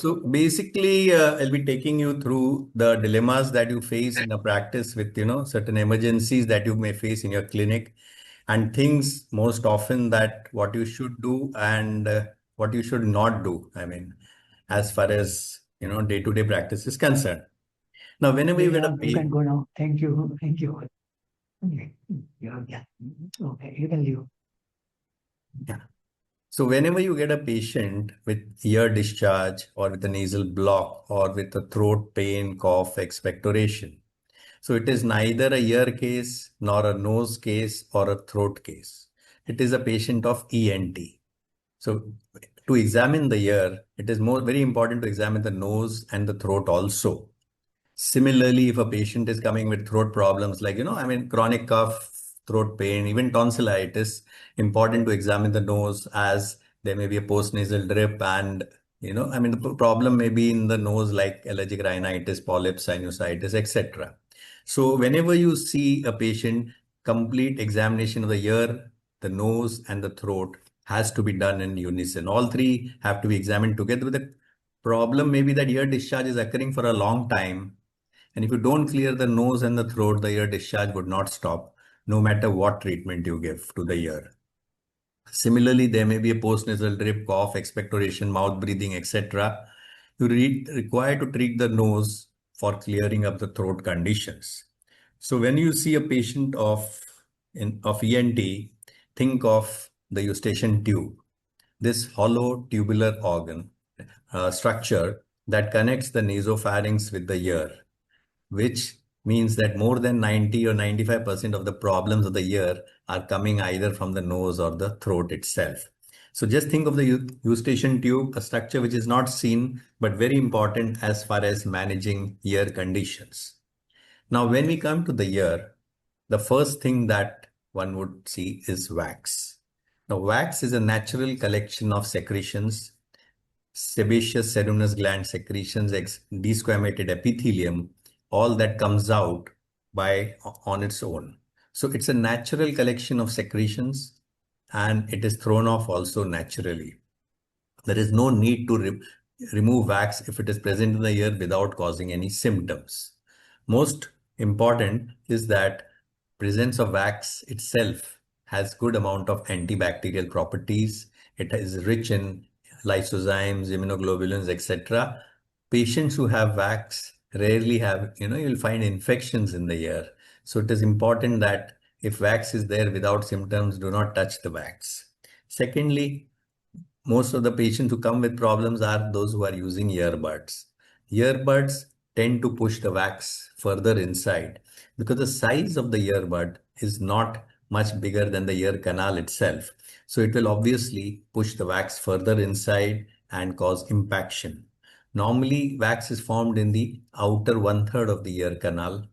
So basically, I'll be taking you through the dilemmas that you face in a practice with, certain emergencies that you may face in your clinic and things most often that what you should do and what you should not do. I mean, as far as, day-to-day practice is concerned. Now, whenever you get a Yeah, you can go now. Thank you. Thank you. Okay. Yeah. Okay, you can leave. yeah. So whenever you get a patient with ear discharge or with a nasal block or with a throat pain, cough, expectoration, so it is neither a ear case nor a nose case or a throat case. It is a patient of ENT. So to examine the ear, it is very important to examine the nose and the throat also. Similarly, if a patient is coming with throat problems like, chronic cough, throat pain, even tonsillitis, important to examine the nose as there may be a postnasal drip and, the problem may be in the nose like allergic rhinitis, polyps, sinusitis, etc. So whenever you see a patient, complete examination of the ear, the nose and the throat has to be done in unison. All three have to be examined together. The problem may be that ear discharge is occurring for a long time, and if you don't clear the nose and the throat, the ear discharge would not stop, no matter what treatment you give to the ear. Similarly, there may be a postnasal drip, cough, expectoration, mouth breathing, etc. You require to treat the nose for clearing up the throat conditions. So when you see a patient of ENT, think of the eustachian tube, this hollow tubular organ structure that connects the nasopharynx with the ear, which means that more than 90 or 95% of the problems of the ear are coming either from the nose or the throat itself. So just think of the eustachian tube, a structure which is not seen, but very important as far as managing ear conditions. Now, when we come to the ear, the first thing that one would see is wax. Now, wax is a natural collection of secretions, sebaceous ceruminous gland secretions, desquamated epithelium, all that comes out by on its own. So it's a natural collection of secretions and it is thrown off also naturally. There is no need to remove wax if it is present in the ear without causing any symptoms. Most important is that presence of wax itself has good amount of antibacterial properties. It is rich in lysozymes, immunoglobulins, etc. Patients who have wax rarely have, you'll find infections in the ear. So it is important that if wax is there without symptoms, do not touch the wax. Secondly, most of the patients who come with problems are those who are using earbuds. Earbuds tend to push the wax further inside because the size of the earbud is not much bigger than the ear canal itself. So it will obviously push the wax further inside and cause impaction. Normally, wax is formed in the outer one-third of the ear canal,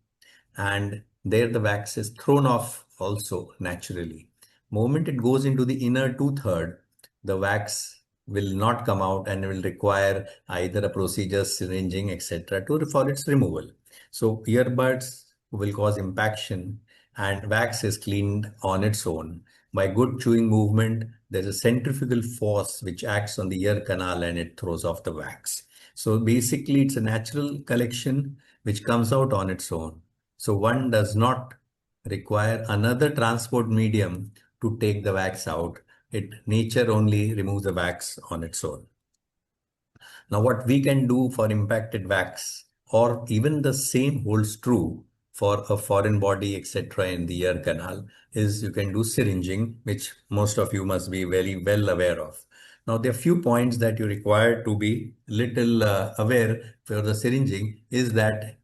and there the wax is thrown off also naturally. Moment it goes into the inner two-third, the wax will not come out and will require either a procedure, syringing, etc. for its removal. So earbuds will cause impaction and wax is cleaned on its own. By good chewing movement, there's a centrifugal force which acts on the ear canal and it throws off the wax. So basically, it's a natural collection which comes out on its own. So one does not require another transport medium to take the wax out. Nature only removes the wax on its own. Now, what we can do for impacted wax, or even the same holds true for a foreign body, etc., in the ear canal, is you can do syringing, which most of you must be very well aware of. Now, there are few points that you require to be little aware for the syringing is that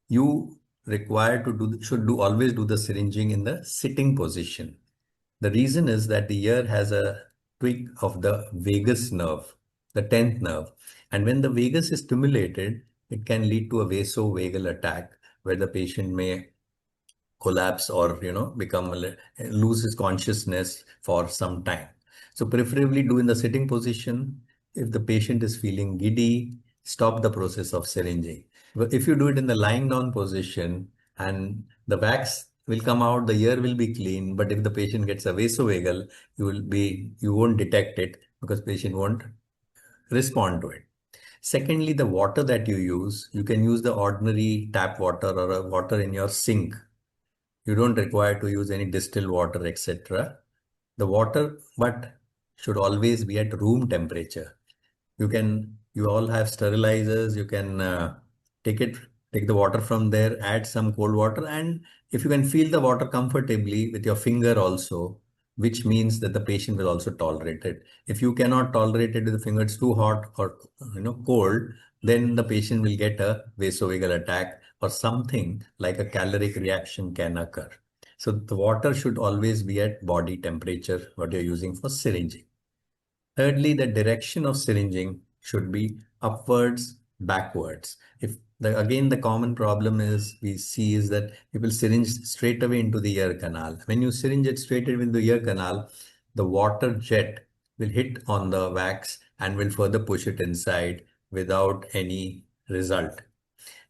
you require to should do always do the syringing in the sitting position. The reason is that the ear has a tweak of the vagus nerve, the 10th nerve. And when the vagus is stimulated, it can lead to a vasovagal attack where the patient may collapse or, lose his consciousness for some time. So preferably do in the sitting position. If the patient is feeling giddy, stop the process of syringing. But if you do it in the lying down position and the wax will come out, the ear will be clean. But if the patient gets a vasovagal, you won't detect it because patient won't respond to it. Secondly, the water that you can use the ordinary tap water or a water in your sink. You don't require to use any distilled water, etc. The water, but should always be at room temperature. You all have sterilizers. You can take it, take the water from there, add some cold water, and if you can feel the water comfortably with your finger also, which means that the patient will also tolerate it. If you cannot tolerate it with the finger, it's too hot or cold, then the patient will get a vasovagal attack or something like a caloric reaction can occur. So the water should always be at body temperature, what you're using for syringing. Thirdly, the direction of syringing should be upwards, backwards. If again, the common problem is we see is that people syringe straight away into the ear canal. When you syringe it straight away into the ear canal, the water jet will hit on the wax and will further push it inside without any result.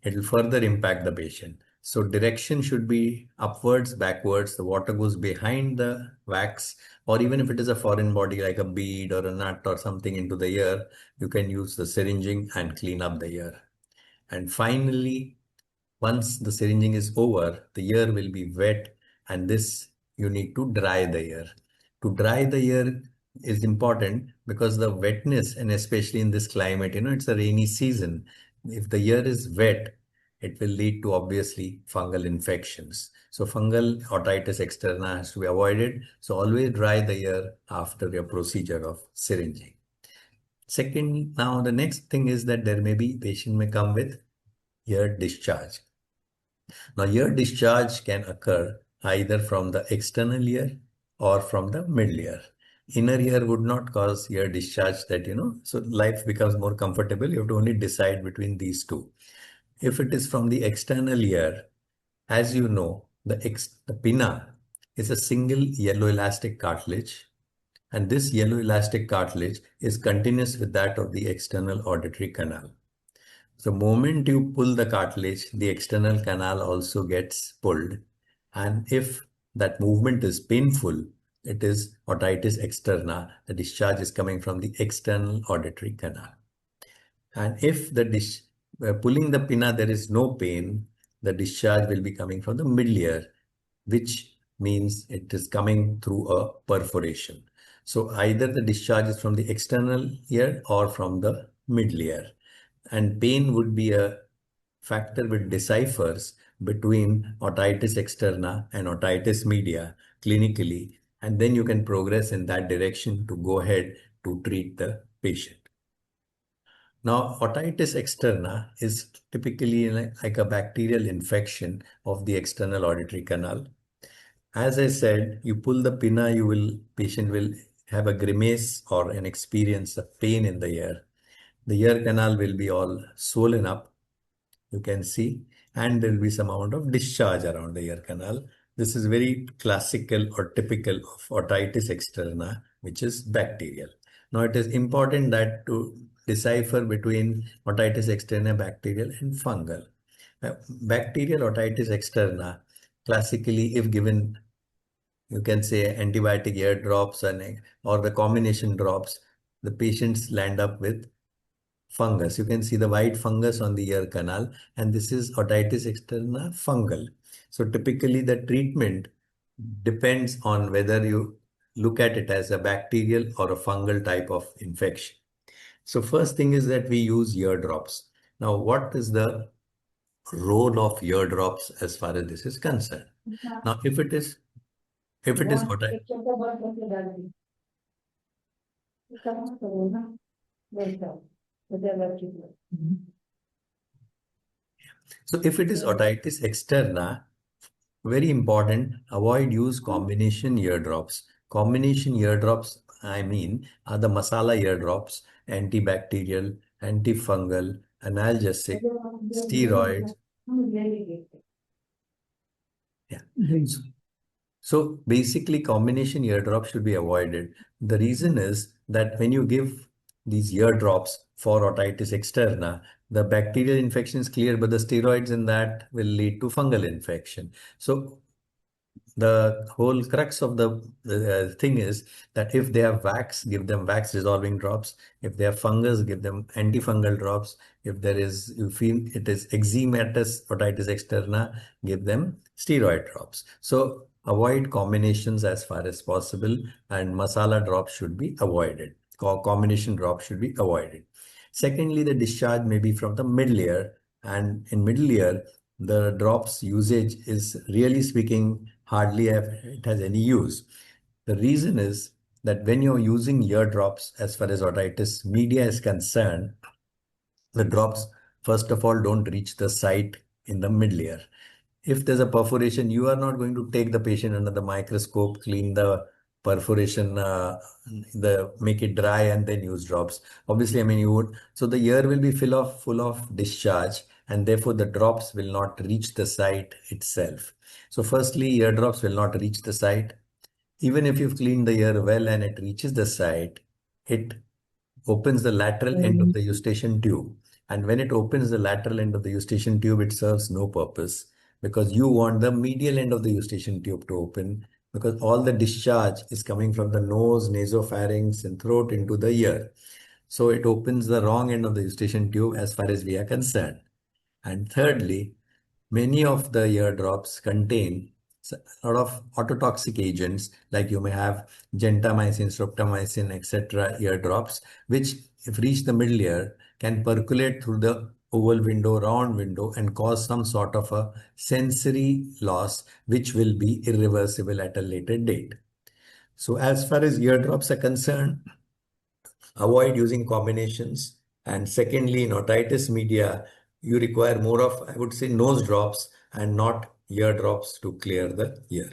It will further impact the patient. So direction should be upwards, backwards. The water goes behind the wax, or even if it is a foreign body like a bead or a nut or something into the ear, you can use the syringing and clean up the ear. And finally, once the syringing is over, the ear will be wet, and this you need to dry the ear. To dry the ear is important because the wetness, and especially in this climate, it's a rainy season. If the ear is wet, it will lead to obviously fungal infections. So fungal otitis externa has to be avoided. So always dry the ear after your procedure of syringing. Second, now the next thing is that there may be patient may come with ear discharge. Now, ear discharge can occur either from the external ear or from the middle ear. Inner ear would not cause ear discharge so life becomes more comfortable. You have to only decide between these two. If it is from the external ear, as you know, the pinna is a single yellow elastic cartilage, and this yellow elastic cartilage is continuous with that of the external auditory canal. The moment you pull the cartilage, the external canal also gets pulled. And if that movement is painful, it is otitis externa. The discharge is coming from the external auditory canal. And if pulling the pinna, there is no pain, the discharge will be coming from the middle ear, which means it is coming through a perforation. So either the discharge is from the external ear or from the middle ear. And pain would be a factor which deciphers between otitis externa and otitis media clinically, and then you can progress in that direction to go ahead to treat the patient. Now, otitis externa is typically like a bacterial infection of the external auditory canal. As I said, you pull the pinna, patient will have a grimace or an experience of pain in the ear. The ear canal will be all swollen up, you can see, and there will be some amount of discharge around the ear canal. This is very classical or typical of otitis externa, which is bacterial. Now, it is important that to decipher between otitis externa, bacterial, and fungal. Bacterial otitis externa, classically, if given, you can say antibiotic ear drops or the combination drops, the patients land up with fungus. You can see the white fungus on the ear canal, and this is otitis externa fungal. So typically the treatment depends on whether you look at it as a bacterial or a fungal type of infection. So first thing is that we use ear drops. Now, what is the role of ear drops as far as this is concerned? Now, if it is otitis. So if it is otitis externa, very important, avoid use combination eardrops. Combination eardrops, I mean, are the masala eardrops, antibacterial, antifungal, analgesic, steroids. Yeah. So basically, combination eardrops should be avoided. The reason is that when you give these eardrops for otitis externa, the bacterial infection is clear, but the steroids in that will lead to fungal infection. So the whole crux of the thing is that if they have wax, give them wax dissolving drops. If they have fungus, give them antifungal drops. If there is, you feel it is eczematous otitis externa, give them steroid drops. So avoid combinations as far as possible, and masala drops should be avoided. Combination drops should be avoided. Secondly, the discharge may be from the middle ear, and in middle ear, the drops usage is really speaking hardly it has any use. The reason is that when you're using ear drops, as far as otitis media is concerned, the drops, first of all, don't reach the site in the middle ear. If there's a perforation, you are not going to take the patient under the microscope, clean the perforation, make it dry, and then use drops. Obviously, I mean, you would. So the ear will be full of discharge, and therefore the drops will not reach the site itself. So, firstly, ear drops will not reach the site. Even if you've cleaned the ear well and it reaches the site, it opens the lateral end of the eustachian tube. And when it opens the lateral end of the eustachian tube, it serves no purpose, because you want the medial end of the eustachian tube to open, because all the discharge is coming from the nose, nasopharynx, and throat into the ear. So it opens the wrong end of the eustachian tube as far as we are concerned. And thirdly, many of the ear drops contain a lot of ototoxic agents, like you may have gentamicin, streptomycin, etc. ear drops, which if reach the middle ear can percolate through the oval window, round window, and cause some sort of a sensory loss, which will be irreversible at a later date. So as far as eardrops are concerned, avoid using combinations. And secondly, in otitis media, you require more of, I would say, nose drops and not ear drops to clear the ear.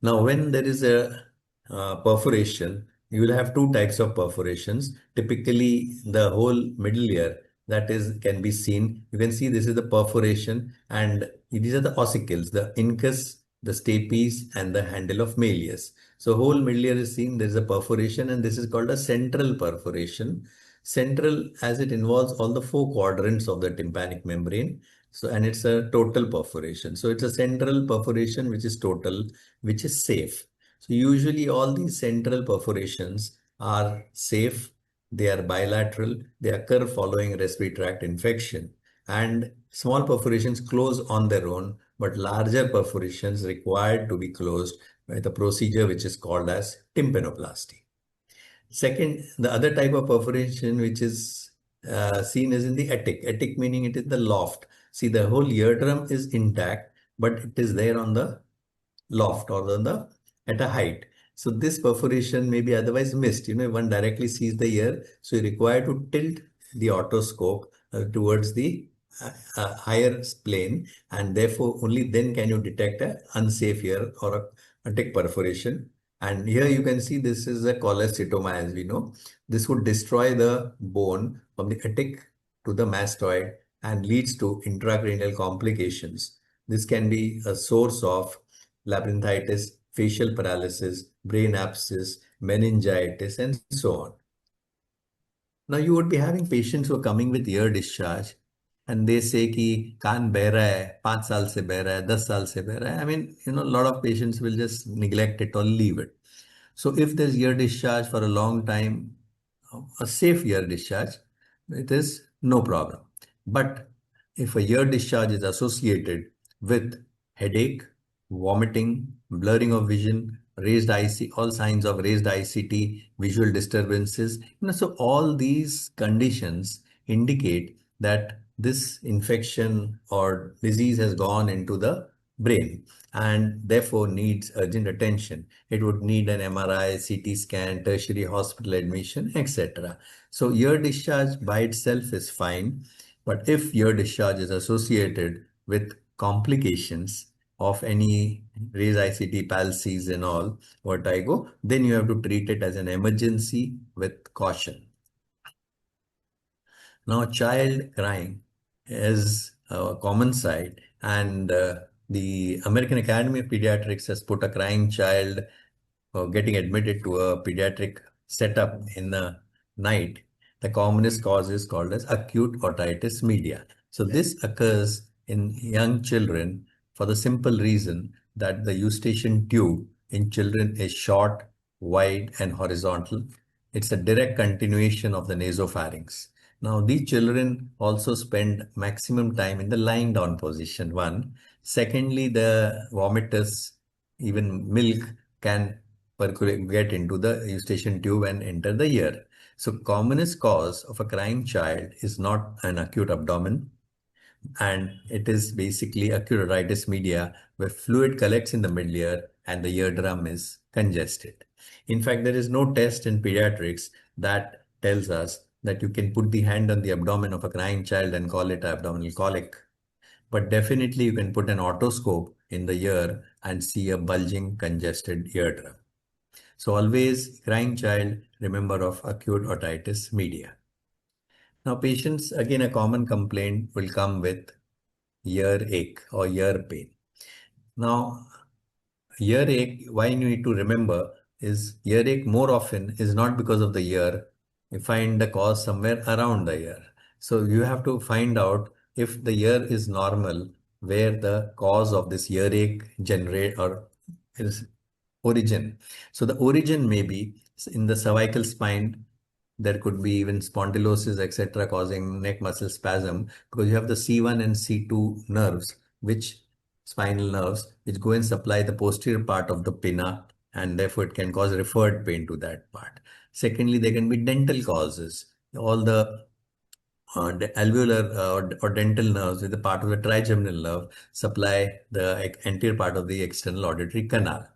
Now, when there is a perforation, you will have two types of perforations. Typically, the whole middle ear, that is, can be seen. You can see this is the perforation, and these are the ossicles, the incus, the stapes, and the handle of malleus. So, whole middle ear is seen. There is a perforation, and this is called a central perforation. Central, as it involves all the four quadrants of the tympanic membrane. So, and it's a total perforation. So, it's a central perforation which is total, which is safe. So usually all these central perforations are safe. They are bilateral. They occur following respiratory tract infection. And small perforations close on their own, but larger perforations required to be closed by the procedure which is called as tympanoplasty. Second, the other type of perforation which is seen is in the attic. Attic meaning it is the loft. See, the whole eardrum is intact, but it is there on the loft or on the at a height. So this perforation may be otherwise missed. You know, one directly sees the ear, so you require to tilt the otoscope towards the higher plane, and therefore only then can you detect a unsafe ear or a tick perforation. And here you can see this is a cholecytoma, as we know. This would destroy the bone from the attic to the mastoid and leads to intracranial complications. This can be a source of labyrinthitis, facial paralysis, brain abscess, meningitis, and so on. Now you would be having patients who are coming with ear discharge, and they say कि कान बह रहा है, 5 साल से बह रहा है, 10 साल से बह रहा है. I mean, you know, a lot of patients will just neglect it or leave it. So if there's ear discharge for a long time, a safe ear discharge, it is no problem. But if a ear discharge is associated with headache, vomiting, blurring of vision, raised IC, all signs of raised ICT, visual disturbances, so all these conditions indicate that this infection or disease has gone into the brain and therefore needs urgent attention. It would need an MRI, CT scan, tertiary hospital admission, etc. So ear discharge by itself is fine, but if ear discharge is associated with complications of any raised ICT, palsies and all, vertigo, then you have to treat it as an emergency with caution. Now, child crying is a common sight, and the American Academy of Pediatrics has put a crying child getting admitted to a pediatric setup in the night. The commonest cause is called as acute otitis media. So this occurs in young children for the simple reason that the eustachian tube in children is short, wide, and horizontal. It's a direct continuation of the nasopharynx. Now, these children also spend maximum time in the lying down position, one. Secondly, the vomitus, even milk, can percolate, get into the eustachian tube and enter the ear. So, commonest cause of a crying child is not an acute abdomen, and it is basically acute otitis media where fluid collects in the middle ear and the eardrum is congested. In fact, there is no test in pediatrics that tells us that you can put the hand on the abdomen of a crying child and call it abdominal colic. But definitely you can put an otoscope in the ear and see a bulging congested eardrum. So always crying child, remember of acute otitis media. Now patients, again, a common complaint will come with earache or ear pain. Now, earache, why you need to remember is earache more often is not because of the ear. You find the cause somewhere around the ear. So you have to find out if the ear is normal, where the cause of this earache generate or is origin. So the origin may be in the cervical spine. There could be even spondylosis, etc., causing neck muscle spasm because you have the C1 and C2 nerves, which spinal nerves, which go and supply the posterior part of the pinna, and therefore it can cause referred pain to that part. Secondly, there can be dental causes. All the alveolar or dental nerves with the part of the trigeminal nerve supply the anterior part of the external auditory canal.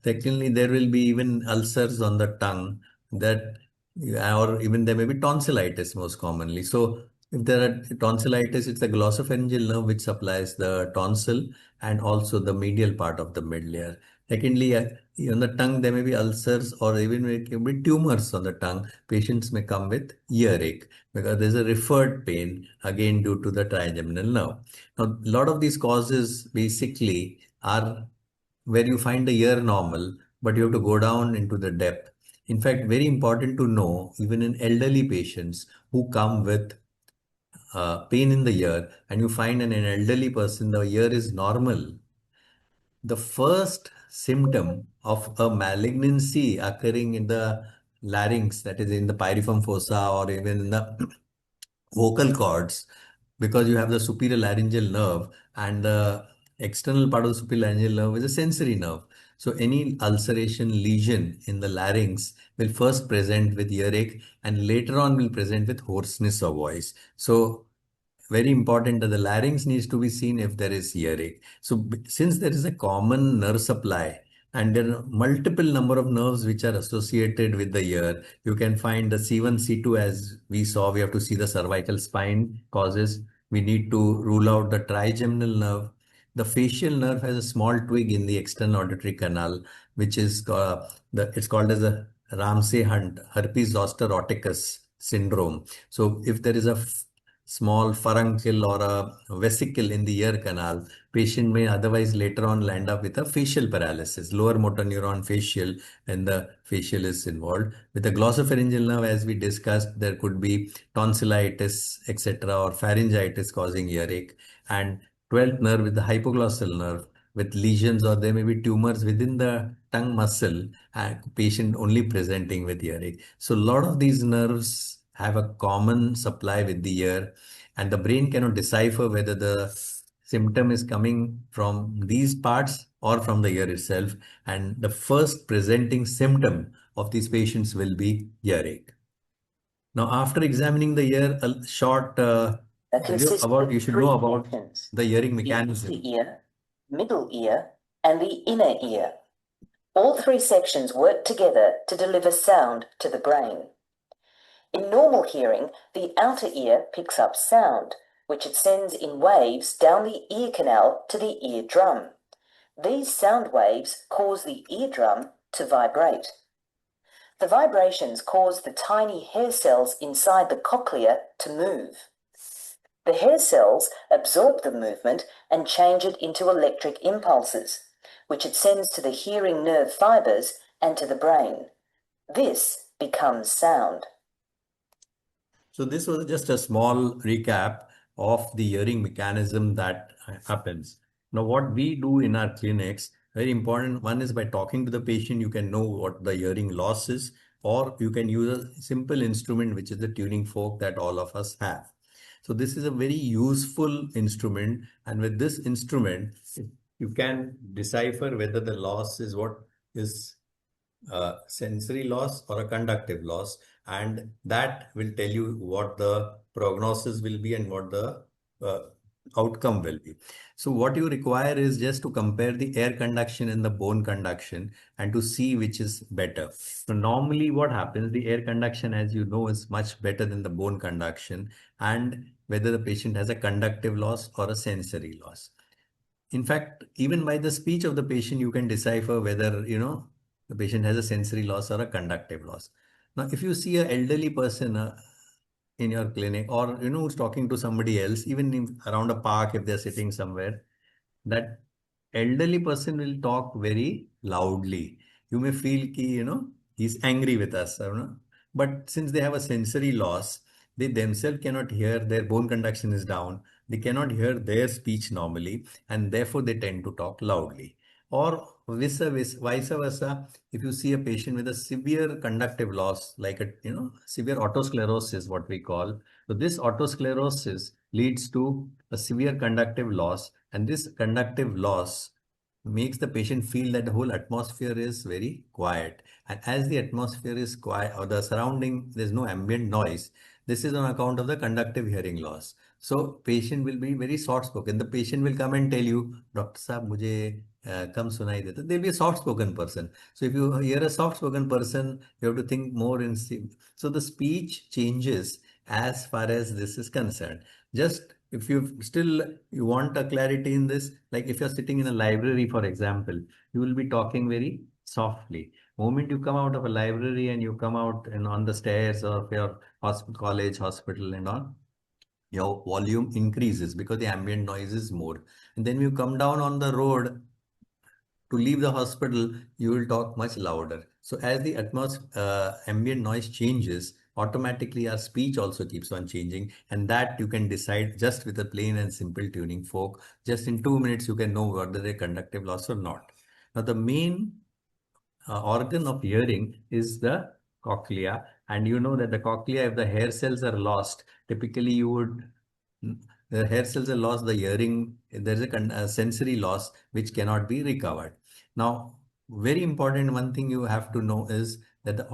Secondly, there will be even ulcers on the tongue that, or even there may be tonsillitis most commonly. So if there are tonsillitis, it's the glossopharyngeal nerve which supplies the tonsil and also the medial part of the middle ear. Secondly, on the tongue, there may be ulcers or even it can be tumors on the tongue. Patients may come with earache because there's a referred pain again due to the trigeminal nerve. Now, a lot of these causes basically are where you find the ear normal, but you have to go down into the depth. In fact, very important to know, even in elderly patients who come with pain in the ear, and you find in an elderly person the ear is normal, the first symptom of a malignancy occurring in the larynx, that is in the pyriform fossa or even in the vocal cords, because you have the superior laryngeal nerve and the external part of the superior laryngeal nerve is a sensory nerve. So any ulceration lesion in the larynx will first present with earache and later on will present with hoarseness of voice. So very important that the larynx needs to be seen if there is earache. So since there is a common nerve supply and there are multiple number of nerves which are associated with the ear, you can find the C1, C2 as we saw, we have to see the cervical spine causes. We need to rule out the trigeminal nerve. The facial nerve has a small twig in the external auditory canal, which is it's called as a Ramsay Hunt herpes zoster oticus syndrome. So if there is a small furuncle or a vesicle in the ear canal, patient may otherwise later on land up with a facial paralysis, lower motor neuron facial, when the facial is involved. With the glossopharyngeal nerve, as we discussed, there could be tonsillitis, etc., or pharyngitis causing earache, and 12th nerve with the hypoglossal nerve with lesions, or there may be tumors within the tongue muscle, and patient only presenting with earache. So a lot of these nerves have a common supply with the ear, and the brain cannot decipher whether the symptom is coming from these parts or from the ear itself. And the first presenting symptom of these patients will be earache. Now, after examining the ear, a short video about you should know about the hearing mechanism. The ear, middle ear, and the inner ear. All three sections work together to deliver sound to the brain. In normal hearing, the outer ear picks up sound, which it sends in waves down the ear canal to the eardrum. These sound waves cause the eardrum to vibrate. The vibrations cause the tiny hair cells inside the cochlea to move. The hair cells absorb the movement and change it into electric impulses, which it sends to the hearing nerve fibers and to the brain. This becomes sound. So this was just a small recap of the hearing mechanism that happens. Now, what we do in our clinics, very important, one is by talking to the patient, you can know what the hearing loss is, or you can use a simple instrument, which is the tuning fork that all of us have. So this is a very useful instrument, and with this instrument, you can decipher whether the loss is what is sensory loss or a conductive loss, and that will tell you what the prognosis will be and what the uh, outcome will be. So what you require is just to compare the air conduction and the bone conduction and to see which is better. So normally what happens, the air conduction, as you know, is much better than the bone conduction, and whether the patient has a conductive loss or a sensory loss. In fact, even by the speech of the patient, you can decipher whether, the patient has a sensory loss or a conductive loss. Now, if you see an elderly person in your clinic, or, who's talking to somebody else, even around a park, if they're sitting somewhere, that elderly person will talk very loudly. You may feel ki, he's angry with us, but since they have a sensory loss, they themselves cannot hear, their bone conduction is down, they cannot hear their speech normally, and therefore they tend to talk loudly. Or vice versa, if you see a patient with a severe conductive loss, like severe autosclerosis, what we call. So this autosclerosis leads to a severe conductive loss, and this conductive loss makes the patient feel that the whole atmosphere is very quiet. And as the atmosphere is quiet, or the surrounding, there's no ambient noise, this is on account of the conductive hearing loss. So patient will be very soft spoken. The patient will come and tell you, Doctor Saab, mujhe kam sunai deta. They'll be a soft spoken person. So if you hear a soft spoken person, you have to think more in. So the speech changes as far as this is concerned. Just if you want a clarity in this, like if you're sitting in a library, for example, you will be talking very softly. Moment you come out of a library and you come out and on the stairs of your hospital, college, hospital and all, your volume increases because the ambient noise is more. And then you come down on the road to leave the hospital, you will talk much louder. So as the ambient noise changes, automatically our speech also keeps on changing, and that you can decide just with a plain and simple tuning fork. Just in 2 minutes, you can know whether they conductive loss or not. Now the main organ of hearing is the cochlea, and you know that the cochlea, if the hair cells are lost, typically you would the hair cells are lost, the hearing, there's a sensory loss which cannot be recovered. Now, very important one thing you have to know is that the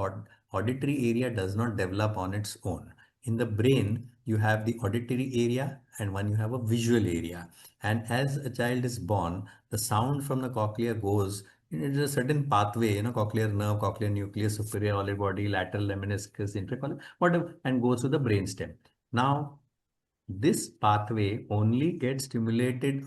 auditory area does not develop on its own. In the brain, you have the auditory area and one you have a visual area. And as a child is born, the sound from the cochlea goes, it is a certain pathway, cochlear nerve, cochlear nucleus, superior olive body, lateral lemniscus, infracochlear, whatever, and goes to the brainstem. Now, this pathway only gets stimulated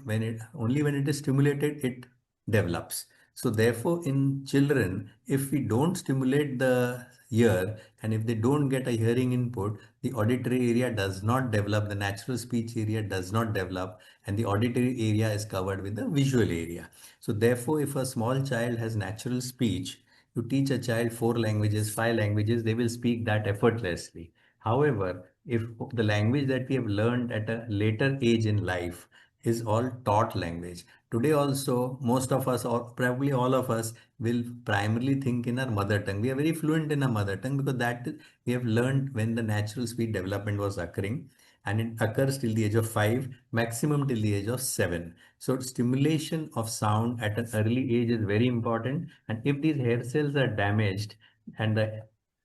only when it is stimulated, it develops. So therefore, in children, if we don't stimulate the ear and if they don't get a hearing input, the auditory area does not develop, the natural speech area does not develop, and the auditory area is covered with the visual area. So therefore, if a small child has natural speech, you teach a child 4 languages, 5 languages, they will speak that effortlessly. However, if the language that we have learned at a later age in life is all taught language, today also most of us, or probably all of us, will primarily think in our mother tongue. We are very fluent in our mother tongue because that we have learned when the natural speech development was occurring, and it occurs till the age of 5, maximum till the age of 7. So stimulation of sound at an early age is very important, and if these hair cells are damaged, and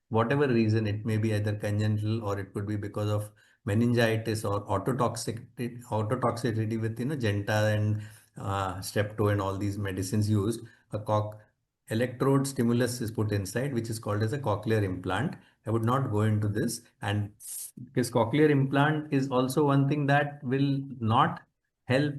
whatever reason, it may be either congenital or it could be because of meningitis or autotoxicity with genta and strepto and all these medicines used. A electrode stimulus is put inside, which is called as a cochlear implant. I would not go into this, and because cochlear implant is also one thing that will not help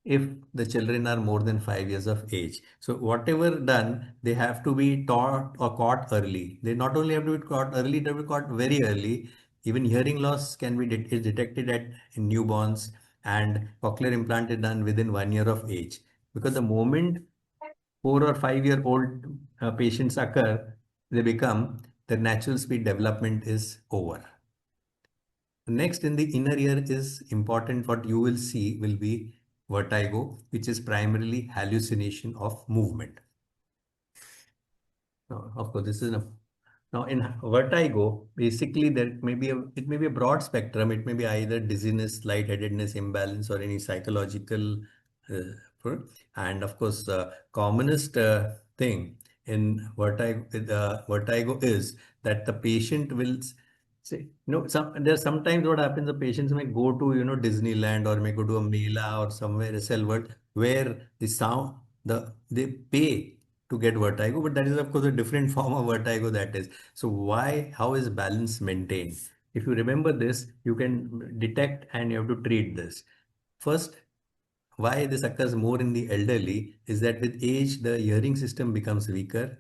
if the children are more than 5 years of age. So whatever done, they have to be taught or caught early. They not only have to be caught early, they have to be caught very early. Even hearing loss can be is detected in newborns, and cochlear implant is done within 1 year of age. Because the moment 4 or 5 year old patients occur, they become, their natural speed development is over. Next, in the inner ear is important. What you will see will be vertigo, which is primarily hallucination of movement. Now, of course, this is now in vertigo, basically it may be a broad spectrum. It may be either dizziness, lightheadedness, imbalance, or any psychological. Uh, and of course, the commonest thing in vertigo is that the patient will say, there's sometimes what happens, the patients may go to, Disneyland, or may go to a Mela or somewhere else, where they pay to get vertigo, but that is of course a different form of vertigo that is. So how is balance maintained? If you remember this, you can detect and you have to treat this. First, why this occurs more in the elderly is that with age, the hearing system becomes weaker.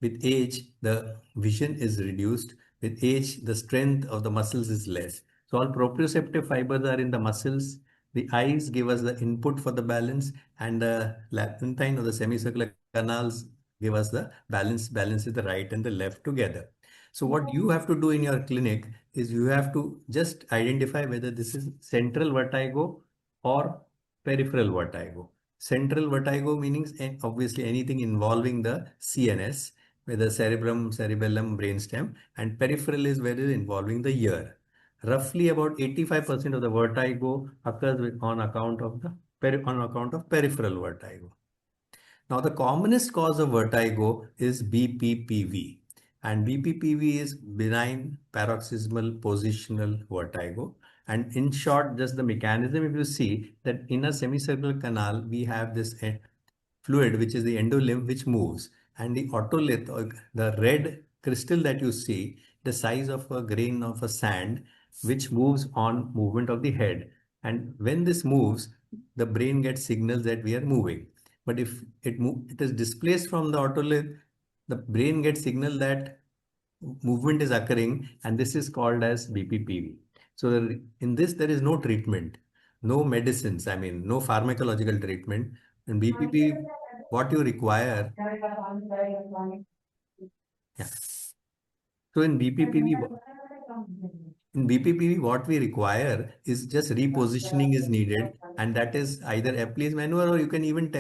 With age, the vision is reduced. With age, the strength of the muscles is less. So all proprioceptive fibers are in the muscles. The eyes give us the input for the balance, and the labyrinthine or the semicircular canals give us the balances the right and the left together. So what you have to do in your clinic is you have to just identify whether this is central vertigo or peripheral vertigo. Central vertigo means obviously anything involving the CNS, whether cerebrum, cerebellum, brainstem, and peripheral is where it is involving the ear. Roughly about 85% of the vertigo occurs on account of peripheral vertigo. Now, the commonest cause of vertigo is BPPV, and BPPV is benign paroxysmal positional vertigo. And in short, just the mechanism, if you see that in a semicircular canal, we have this fluid, which is the endolymph, which moves, and the otolith, or the red crystal that you see, the size of a grain of a sand, which moves on movement of the head. And when this moves, the brain gets signals that we are moving. But if it is displaced from the otolith, the brain gets signal that movement is occurring, and this is called as BPPV. So in this, there is no treatment, no medicines, I mean, no pharmacological treatment. In BPP, what you require, yeah. So in BPPV, what we require is just repositioning is needed, and that is either a place maneuver, or you can even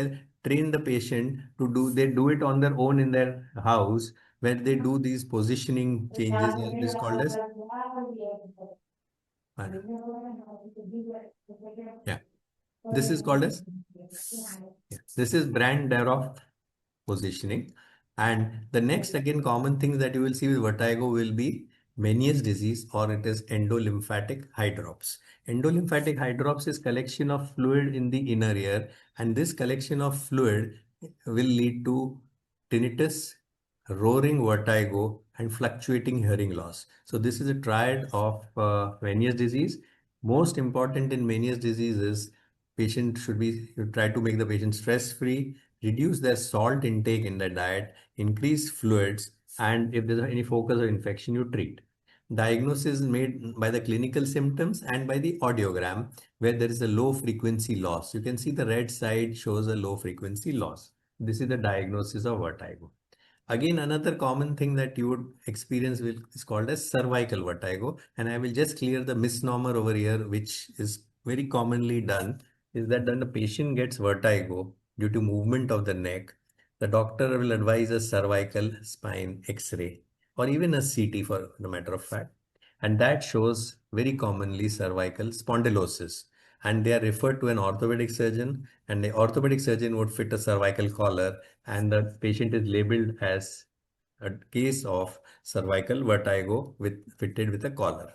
train the patient to they do it on their own in their house, where they do these positioning changes. It is called as, yeah, this is called as, yeah, this is Brand positioning. And the next again common thing that you will see with vertigo will be Meniere's disease, or it is endolymphatic hydrops. Endolymphatic hydrops is collection of fluid in the inner ear, and this collection of fluid will lead to tinnitus, roaring vertigo, and fluctuating hearing loss. So this is a triad of Meniere's disease. Most important in Meniere's disease is patient should be, you try to make the patient stress free, reduce their salt intake in their diet, increase fluids, and if there's any focus or infection, you treat. Diagnosis is made by the clinical symptoms and by the audiogram, where there is a low frequency loss. You can see the red side shows a low frequency loss. This is the diagnosis of vertigo. Again, another common thing that you would experience is called as cervical vertigo. And I will just clear the misnomer over here, which is very commonly done, is that when the patient gets vertigo due to movement of the neck, the doctor will advise a cervical spine X-ray, or even a CT for the matter of fact. And that shows very commonly cervical spondylosis. And they are referred to an orthopedic surgeon, and the orthopedic surgeon would fit a cervical collar, and the patient is labeled as a case of cervical vertigo fitted with a collar.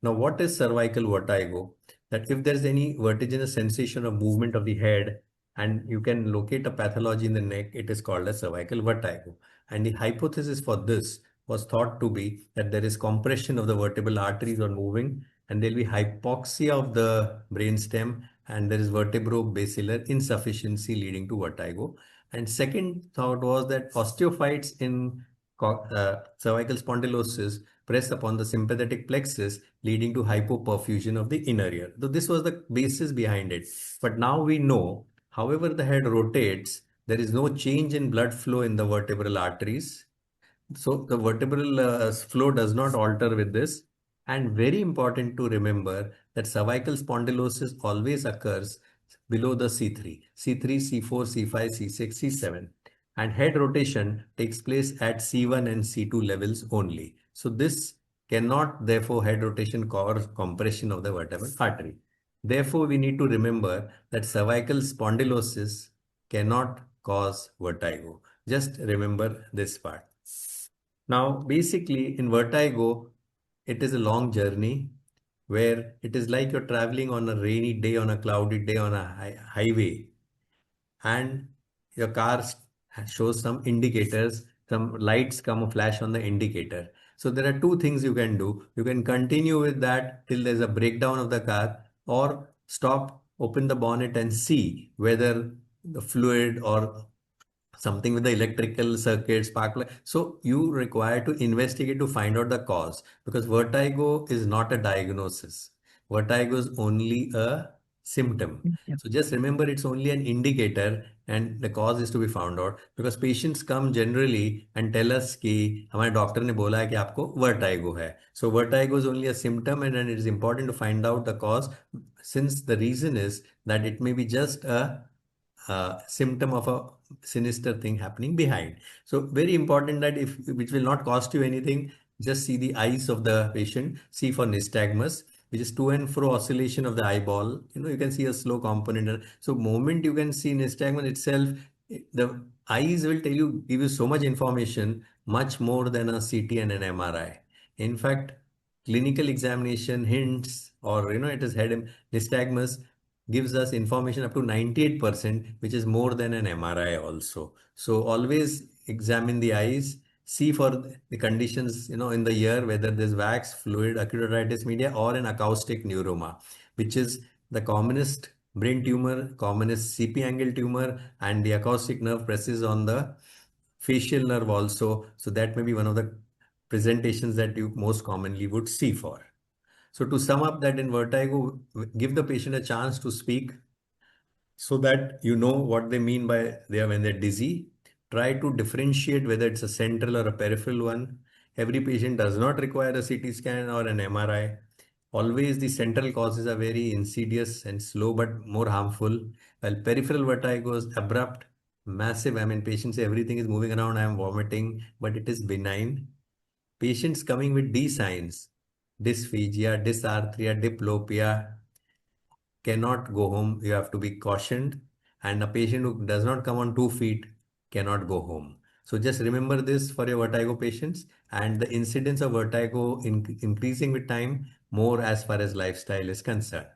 Now, what is cervical vertigo? That if there's any vertiginous sensation of movement of the head, and you can locate a pathology in the neck, it is called a cervical vertigo. And the hypothesis for this was thought to be that there is compression of the vertebral arteries on moving, and there will be hypoxia of the brainstem, and there is vertebrobasilar insufficiency leading to vertigo. And second thought was that osteophytes in cervical spondylosis press upon the sympathetic plexus, leading to hypoperfusion of the inner ear. So this was the basis behind it. But now we know, however the head rotates, there is no change in blood flow in the vertebral arteries. So the vertebral flow does not alter with this. And very important to remember that cervical spondylosis always occurs below the C3, C3, C4, C5, C6, C7. And head rotation takes place at C1 and C2 levels only. So this cannot, therefore, head rotation cause compression of the vertebral artery. Therefore, we need to remember that cervical spondylosis cannot cause vertigo. Just remember this part. Now, basically, in vertigo, it is a long journey where it is like you're traveling on a rainy day, on a cloudy day, on a highway, and your car shows some indicators, some lights come a flash on the indicator. So there are two things you can do. You can continue with that till there's a breakdown of the car, or stop, open the bonnet and see whether the fluid or something with the electrical circuit, spark plug. So you require to investigate to find out the cause, because vertigo is not a diagnosis. Vertigo is only a symptom. Yeah. So just remember, it's only an indicator and the cause is to be found out, because patients come generally and tell us कि हमारे doctor ने बोला है कि आपको vertigo है. So vertigo is only a symptom, and then it is important to find out the cause, since the reason is that it may be just a symptom of a sinister thing happening behind. So very important that if which will not cost you anything, just see the eyes of the patient, see for nystagmus, which is to and fro oscillation of the eyeball. You can see a slow component. So moment you can see nystagmus itself, the eyes will tell you, give you so much information, much more than a CT and an MRI. In fact, clinical examination hints, or it is head nystagmus gives us information up to 98%, which is more than an MRI also. So always examine the eyes, see for the conditions, in the ear, whether there's wax, fluid, acute otitis media, or an acoustic neuroma, which is the commonest brain tumor, commonest CP angle tumor, and the acoustic nerve presses on the facial nerve also. So that may be one of the presentations that you most commonly would see for. So to sum up that in vertigo, give the patient a chance to speak so that you know what they mean by when they're dizzy. Try to differentiate whether it's a central or a peripheral one. Every patient does not require a CT scan or an MRI. Always the central causes are very insidious and slow but more harmful, while peripheral vertigo is abrupt, massive. I mean, patients say everything is moving around, I am vomiting, but it is benign. Patients coming with D signs, dysphagia, dysarthria, diplopia, cannot go home. You have to be cautioned. And a patient who does not come on 2 feet cannot go home. So just remember this for your vertigo patients, and the incidence of vertigo increasing with time, more as far as lifestyle is concerned.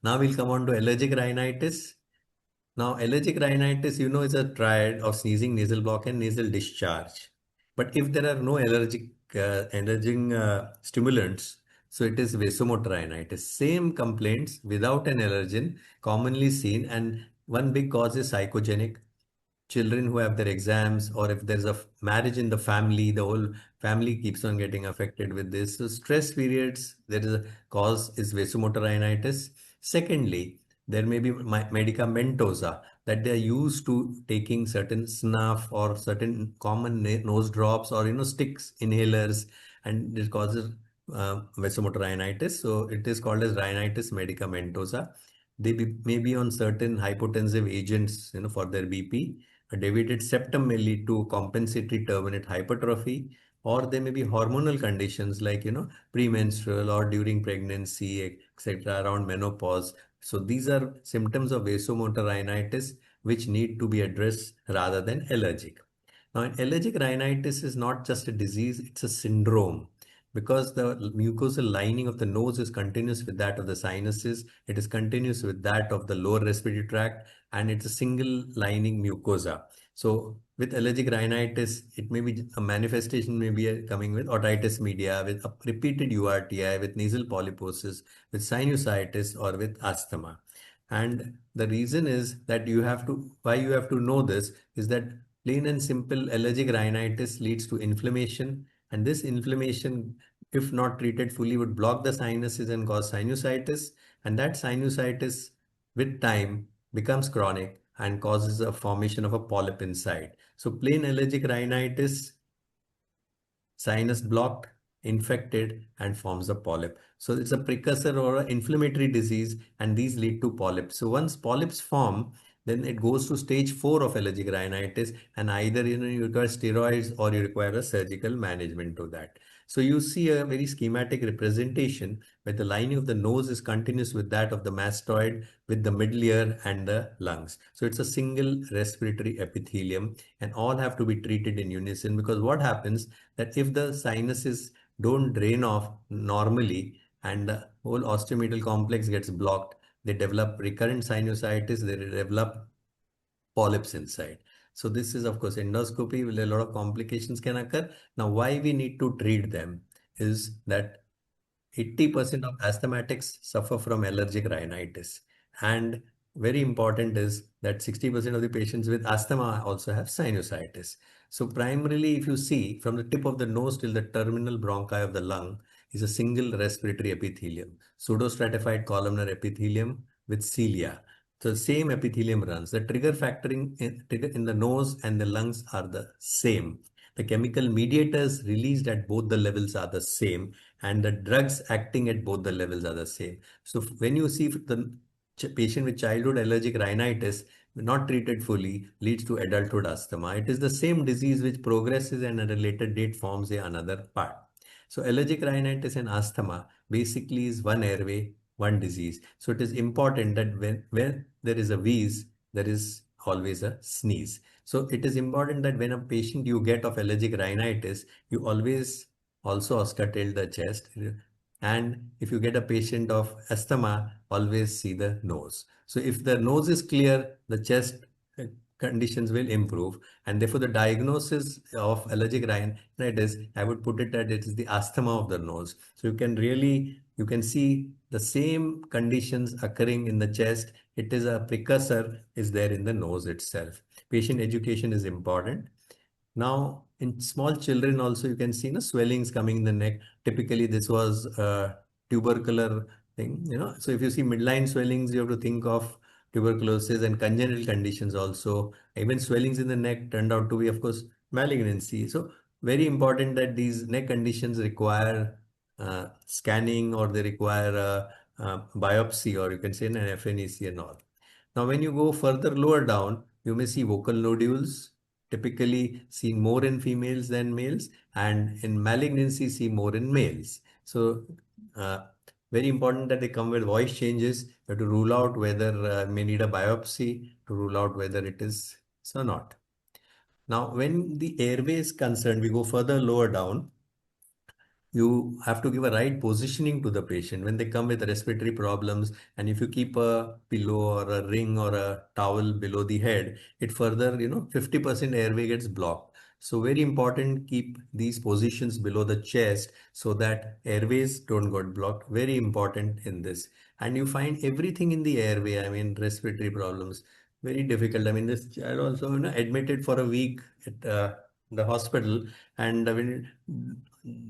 Now we'll come on to allergic rhinitis. Now, allergic rhinitis, is a triad of sneezing, nasal block, and nasal discharge. But if there are no allerging stimulants, so it is vasomotor rhinitis. Same complaints without an allergen, commonly seen, and one big cause is psychogenic. Children who have their exams, or if there's a marriage in the family, the whole family keeps on getting affected with this. So stress periods, there is a cause is vasomotor rhinitis. Secondly, there may be medicamentosa, that they are used to taking certain snuff or certain common nose drops, or sticks, inhalers, and it causes vasomotor rhinitis. So it is called as rhinitis medicamentosa. They may be on certain hypotensive agents, for their BP. A deviated septum may lead to compensatory turbinate hypertrophy, or there may be hormonal conditions like, premenstrual or during pregnancy, etc., around menopause. So these are symptoms of vasomotor rhinitis which need to be addressed rather than allergic. Now, allergic rhinitis is not just a disease, it's a syndrome. Because the mucosal lining of the nose is continuous with that of the sinuses, it is continuous with that of the lower respiratory tract, and it's a single lining mucosa. So with allergic rhinitis, it may be a manifestation may be coming with otitis media, with a repeated URTI, with nasal polyposis, with sinusitis, or with asthma. And the reason is that why you have to know this is that plain and simple allergic rhinitis leads to inflammation, and this inflammation, if not treated fully, would block the sinuses and cause sinusitis, and that sinusitis with time becomes chronic and causes a formation of a polyp inside. So plain allergic rhinitis, sinus blocked, infected and forms a polyp. So it's a precursor or an inflammatory disease, and these lead to polyps. So once polyps form, then it goes to stage 4 of allergic rhinitis, and either you require steroids or you require a surgical management to that. So you see a very schematic representation where the lining of the nose is continuous with that of the mastoid, with the middle ear and the lungs. So it's a single respiratory epithelium, and all have to be treated in unison, because what happens that if the sinuses don't drain off normally and the whole osteometal complex gets blocked, they develop recurrent sinusitis, they develop polyps inside. So this is of course endoscopy, where a lot of complications can occur. Now why we need to treat them is that 80% of asthmatics suffer from allergic rhinitis. And very important is that 60% of the patients with asthma also have sinusitis. So primarily, if you see from the tip of the nose till the terminal bronchi of the lung is a single respiratory epithelium, pseudostratified columnar epithelium with cilia. So the same epithelium runs. The trigger trigger in the nose and the lungs are the same. The chemical mediators released at both the levels are the same, and the drugs acting at both the levels are the same. So when you see the patient with childhood allergic rhinitis not treated fully leads to adulthood asthma, it is the same disease which progresses and at a later date forms another part. So allergic rhinitis and asthma basically is one airway, one disease. So it is important that when there is a wheeze, there is always a sneeze. So it is important that when a patient you get of allergic rhinitis, you always also auscultate the chest. And if you get a patient of asthma, always see the nose. So if the nose is clear, the chest conditions will improve. And therefore, the diagnosis of allergic rhinitis, I would put it that it is the asthma of the nose. So you can see the same conditions occurring in the chest. It is a precursor is there in the nose itself. Patient education is important. Now, in small children also, you can see swellings coming in the neck. Typically, this was a tubercular thing. So if you see midline swellings, you have to think of tuberculosis and congenital conditions also. Even swellings in the neck turned out to be, of course, malignancy. So very important that these neck conditions require scanning, or they require a biopsy, or you can say an FNEC and all. Now, when you go further lower down, you may see vocal nodules, typically seen more in females than males, and in malignancy see more in males. So very important that they come with voice changes. You have to rule out whether may need a biopsy to rule out whether it is or not. Now, when the airway is concerned, we go further lower down. You have to give a right positioning to the patient when they come with respiratory problems. And if you keep a pillow or a ring or a towel below the head, it further, 50% airway gets blocked. So very important, keep these positions below the chest so that airways don't get blocked. Very important in this. And you find everything in the airway. I mean, respiratory problems, very difficult. I mean, this child also, admitted for a week at the hospital, and when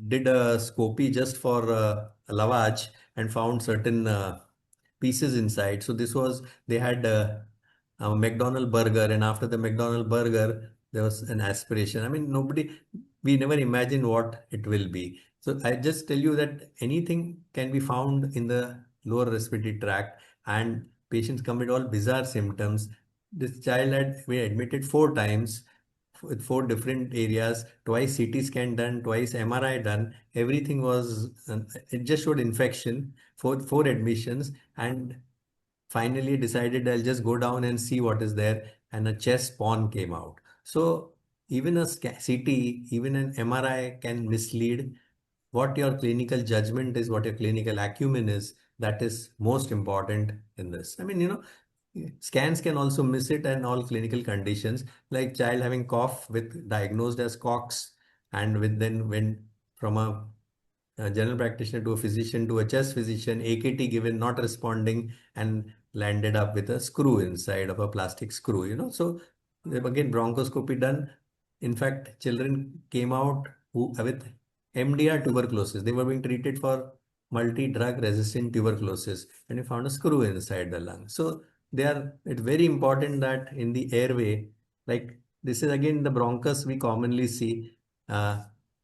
did a scopy just for a lavage and found certain pieces inside. So this was, they had a McDonald burger, and after the McDonald burger, there was an aspiration. I mean, we never imagined what it will be. So I just tell you that anything can be found in the lower respiratory tract, and patients come with all bizarre symptoms. This child had been admitted 4 times with 4 different areas, twice CT scan done, twice MRI done. Everything was, it just showed infection, four admissions, and finally decided I'll just go down and see what is there, and a chest spawn came out. So even a CT, even an MRI can mislead. What your clinical judgment is, what your clinical acumen is, that is most important in this. I mean, scans can also miss it, and all clinical conditions like child having cough with diagnosed as Cox, and with then went from a general practitioner to a physician to a chest physician, AKT given, not responding, and landed up with a screw inside of a plastic screw. So again, bronchoscopy done. In fact, children came out with MDR tuberculosis. They were being treated for multi-drug resistant tuberculosis, and we found a screw inside the lung. So it's very important that in the airway, like this is again the bronchus we commonly see.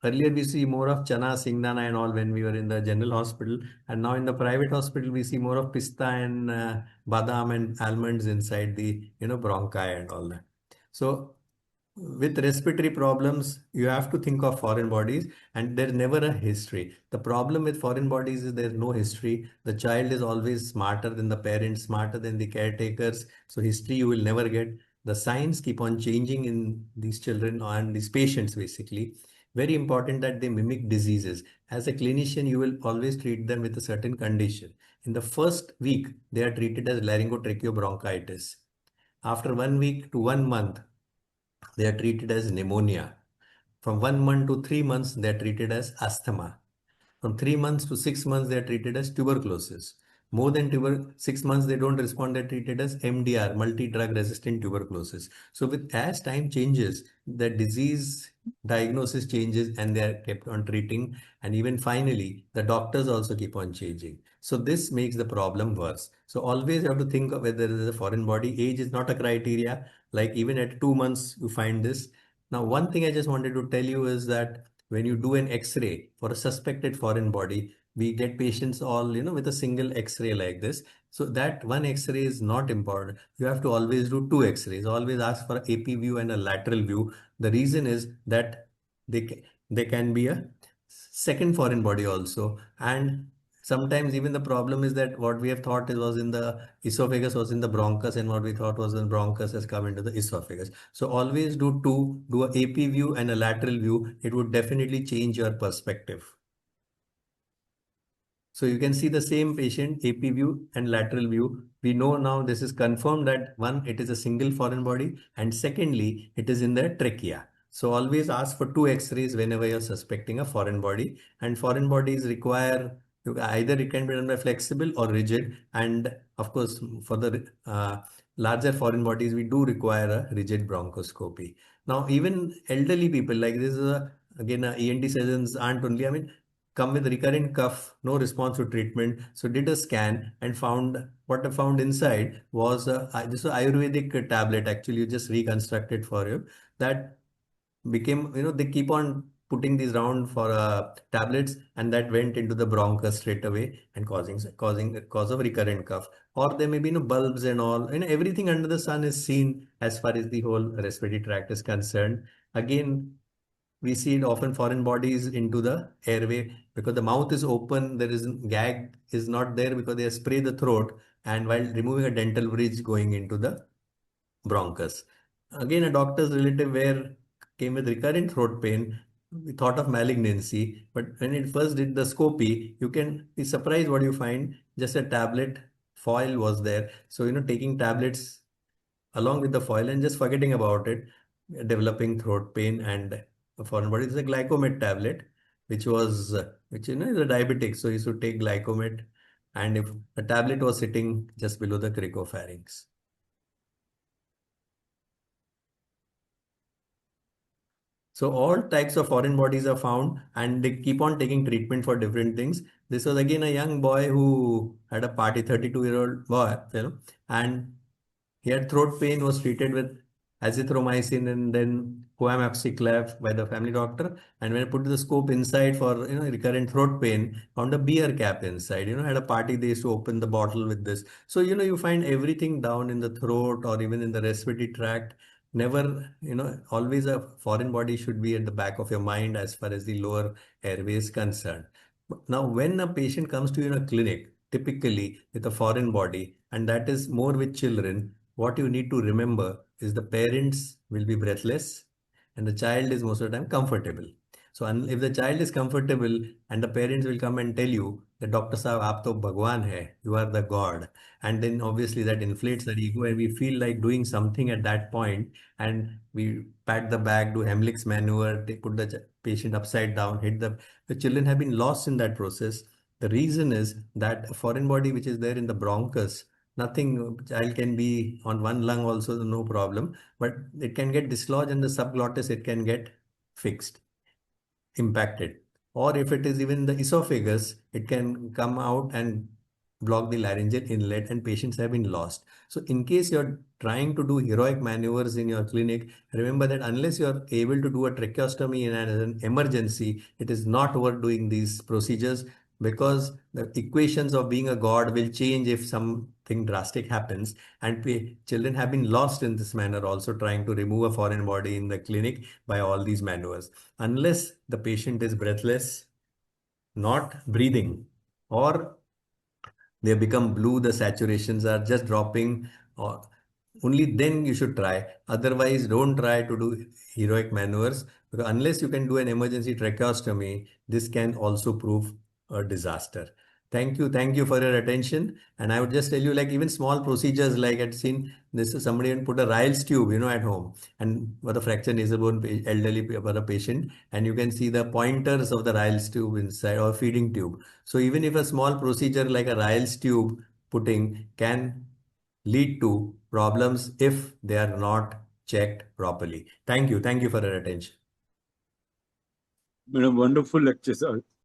earlier we see more of chana, singdana and all when we were in the general hospital, and now in the private hospital we see more of pista and badam and almonds inside the bronchi and all that. So with respiratory problems, you have to think of foreign bodies, and there's never a history. The problem with foreign bodies is there's no history. The child is always smarter than the parents, smarter than the caretakers. So history you will never get. The signs keep on changing in these children and these patients basically. Very important that they mimic diseases. As a clinician, you will always treat them with a certain condition. In the first week, they are treated as laryngotracheobronchitis. After 1 week to 1 month, they are treated as pneumonia. From 1 month to 3 months, they are treated as asthma. From 3 months to 6 months, they are treated as tuberculosis. More than 6 months, they don't respond, they're treated as MDR, multi-drug resistant tuberculosis. So with as time changes, the disease diagnosis changes and they are kept on treating. And even finally, the doctors also keep on changing. So this makes the problem worse. So always you have to think of whether there is a foreign body. Age is not a criteria. Like even at 2 months, you find this. Now, one thing I just wanted to tell you is that when you do an X-ray for a suspected foreign body, we get patients all, with a single X-ray like this. So that one X-ray is not important. You have to always do two X-rays. Always ask for a AP view and a lateral view. The reason is that they can be a second foreign body also. And sometimes even the problem is that what we have thought is was in the esophagus was in the bronchus, and what we thought was in bronchus has come into the esophagus. So always do a AP view and a lateral view. It would definitely change your perspective. So you can see the same patient, AP view and lateral view. We know now this is confirmed that one, it is a single foreign body, and secondly, it is in the trachea. So always ask for two X-rays whenever you're suspecting a foreign body. And foreign bodies require either it can be done by flexible or rigid. And of course, for the larger foreign bodies, we do require a rigid bronchoscopy. Now, even elderly people, like this is again a ENT surgeons aren't only, I mean, come with recurrent cough, no response to treatment. So did a scan and found what I found inside was this was Ayurvedic tablet. Actually, you just reconstructed for you that became, they keep on putting these round for tablets, and that went into the bronchus straight away and causing cause of recurrent cough. Or there may be bulbs and all, and everything under the sun is seen as far as the whole respiratory tract is concerned. Again, we see it often foreign bodies into the airway because the mouth is open, there is gag is not there because they spray the throat, and while removing a dental bridge going into the bronchus. Again, a doctor's relative where came with recurrent throat pain. We thought of malignancy, but when it first did the scopy, you can be surprised what you find. Just a tablet foil was there. So, taking tablets along with the foil and just forgetting about it, developing throat pain and a foreign body. It's a glycomet tablet, which is a diabetic. So you should take glycomet, and if a tablet was sitting just below the cricopharynx. So all types of foreign bodies are found, and they keep on taking treatment for different things. This was again a young boy who had a party, 32-year-old boy, and he had throat pain, was treated with azithromycin and then coamapciclab by the family doctor. And when I put the scope inside for recurrent throat pain, found a beer cap inside. Had a party, they used to open the bottle with this. So you find everything down in the throat or even in the respiratory tract. Never, always a foreign body should be at the back of your mind as far as the lower airway is concerned. Now, when a patient comes to you in a clinic, typically with a foreign body, and that is more with children, what you need to remember is the parents will be breathless and the child is most of the time comfortable. So if the child is comfortable and the parents will come and tell you that Dr. Saab, aap to Bhagwan hai, you are the God. And then obviously that inflates our ego and we feel like doing something at that point, and we pat the back, do Heimlich's maneuver, put the patient upside down, the children have been lost in that process. The reason is that a foreign body which is there in the bronchus, nothing, child can be on one lung also, no problem, but it can get dislodged and the subglottis, it can get fixed, impacted. Or if it is even the esophagus, it can come out and block the laryngeal inlet and patients have been lost. So in case you're trying to do heroic maneuvers in your clinic, remember that unless you're able to do a tracheostomy in an emergency, it is not worth doing these procedures, because the equations of being a god will change if something drastic happens. And children have been lost in this manner, also trying to remove a foreign body in the clinic by all these maneuvers. Unless the patient is breathless, not breathing, or they become blue, the saturations are just dropping, or only then you should try. Otherwise, don't try to do heroic maneuvers, because unless you can do an emergency tracheostomy, this can also prove a disaster. Thank you for your attention. And I would just tell you, like even small procedures, like I'd seen this, somebody put a Ryle's tube, at home, and for the fracture nasal bone elderly for a patient, and you can see the pointers of the Ryle's tube inside, or feeding tube. So even if a small procedure like a Ryle's tube putting can lead to problems if they are not checked properly. Thank you. Thank you for your attention. Wonderful lecture, sir.